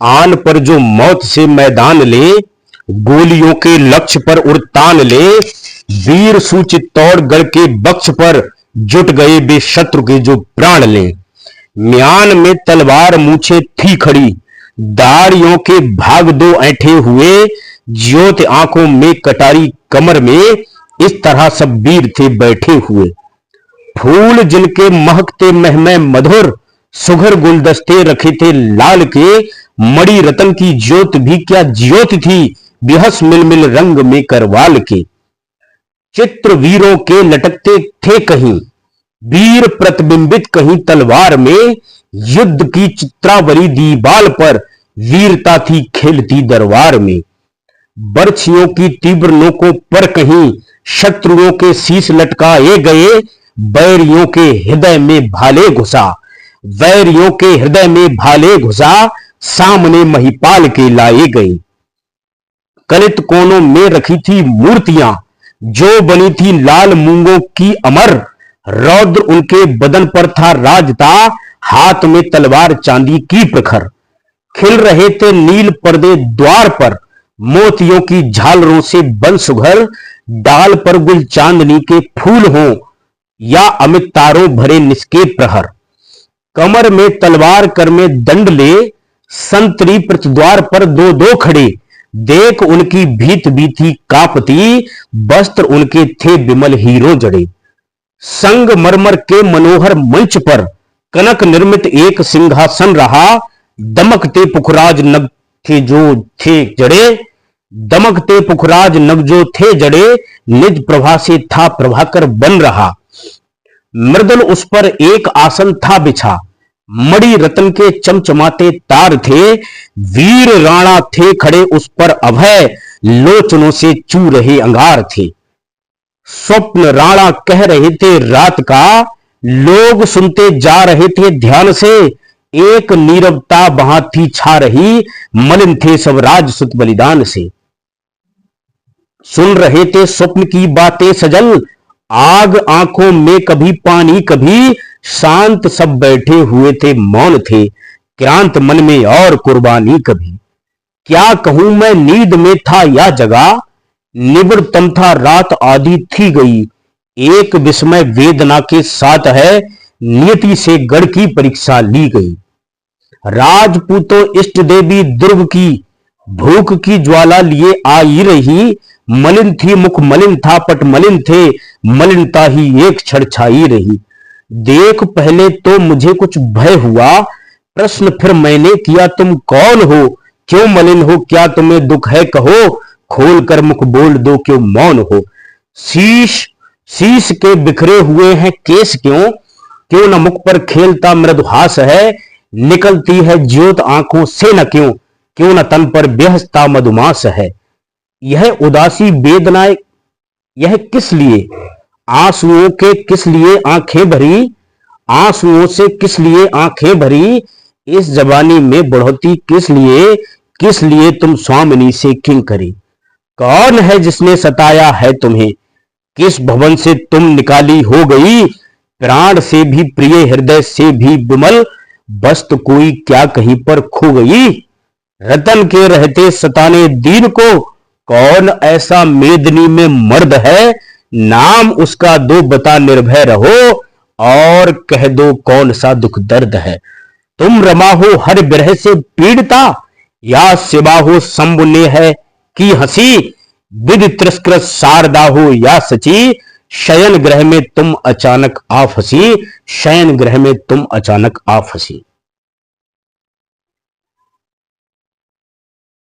आन पर जो मौत से मैदान ले, गोलियों के लक्ष्य पर उड़तान ले, वीर सुचित्तौड़गढ़ के बक्ष पर जुट गए बे शत्रु के जो प्राण ले। म्यान में तलवार मूछे थी खड़ी, दाढ़ियों के भाग दो ऐंठे हुए, ज्योत आंखों में कटारी कमर में, इस तरह सब वीर थे बैठे हुए। फूल जिनके महकते महमय मधुर, सुघर गुलदस्ते रखे थे लाल के, मणि रतन की ज्योत भी क्या ज्योत थी, बिहस मिलमिल रंग में करवाल के। चित्र वीरों के लटकते थे कहीं, वीर प्रतिबिंबित कहीं तलवार में, युद्ध की चित्रावली दीवाल पर, वीरता थी खेलती दरबार में। बर्छियों की तीव्र नोकों पर कहीं, शत्रुओं के शीश लटकाए गए, बैरियों के हृदय में भाले घुसा, वैरियों के हृदय में भाले घुसा, सामने महिपाल के लाए गए। कलित कोनों में रखी थी मूर्तियां, जो बनी थी लाल मूंगों की अमर, रौद्र उनके बदन पर था राजता, हाथ में तलवार चांदी की प्रखर। खिल रहे थे नील पर्दे द्वार पर, मोतियों की झालरों से बन सुघर, डाल पर गुल चांदनी के फूल हों या अमित तारों भरे निस्के प्रहर। कमर में तलवार कर में दंड ले, संतरी प्रतिद्वार पर दो दो खड़े, देख उनकी भीत भीती कांपती, वस्त्र उनके थे विमल हीरो जड़े। संग मरमर के मनोहर मंच पर, कनक निर्मित एक सिंहासन रहा, दमकते पुखराज नग थे जो थे जड़े, दमकते पुखराज नग जो थे जड़े, निज प्रभा से था प्रभाकर बन रहा। मृदुल उस पर एक आसन था बिछा, मणि रतन के चमचमाते तार थे, वीर राणा थे खड़े उस पर अभय, लोचनों से चू रहे अंगार थे। स्वप्न राणा कह रहे थे रात का, लोग सुनते जा रहे थे ध्यान से, एक नीरवता वहां थी छा रही, मलिन थे सब राजसुत बलिदान से। सुन रहे थे स्वप्न की बातें सजल, आग आंखों में कभी पानी कभी, शांत सब बैठे हुए थे मौन थे, क्रांत मन में और कुर्बानी कभी। क्या कहूं मैं नींद में था या जगा, निवृत्तम था रात आदि थी गई, एक विस्मय वेदना के साथ है, नियति से गढ़ की परीक्षा ली गई। राजपूतों इष्ट देवी दुर्ग की, भूख की ज्वाला लिए आई रही, मलिन थी मुख मलिन था पट मलिन थे, मलिनता ही एक क्षण छाई रही। देख पहले तो मुझे कुछ भय हुआ, प्रश्न फिर मैंने किया तुम कौन हो, क्यों मलिन हो, क्या तुम्हें दुख है कहो, खोल कर मुख बोल दो क्यों मौन हो। शीश के बिखरे हुए हैं केस क्यों, क्यों न मुख पर खेलता मृदुहास है, निकलती है ज्योत आंखों से न क्यों, क्यों न तन पर बेहसता मधुमास है। यह उदासी वेदनाएं यह किस लिए, आंसुओं के किस लिए आंखें भरी, आंसुओं से किस लिए आंखें भरी, इस जवानी में बढ़ोती किस लिए तुम स्वामिनी से किंकरी। कौन है जिसने सताया है तुम्हें, किस भवन से तुम निकाली हो गई, प्राण से भी प्रिय हृदय से भी विमल, बस तो कोई क्या कहीं पर खो गई। रतन के रहते सताने दीन को, कौन ऐसा मेदनी में मर्द है, नाम उसका दो बता निर्भय रहो, और कह दो कौन सा दुख दर्द है। तुम रमा हो हर विरह से पीड़िता, या सिवा हो शंभु ने है की हंसी, विधि तिरस्कृत शारदा हो या सची, शयन ग्रह में तुम अचानक आ फंसी, शयन ग्रह में तुम अचानक आ फंसी।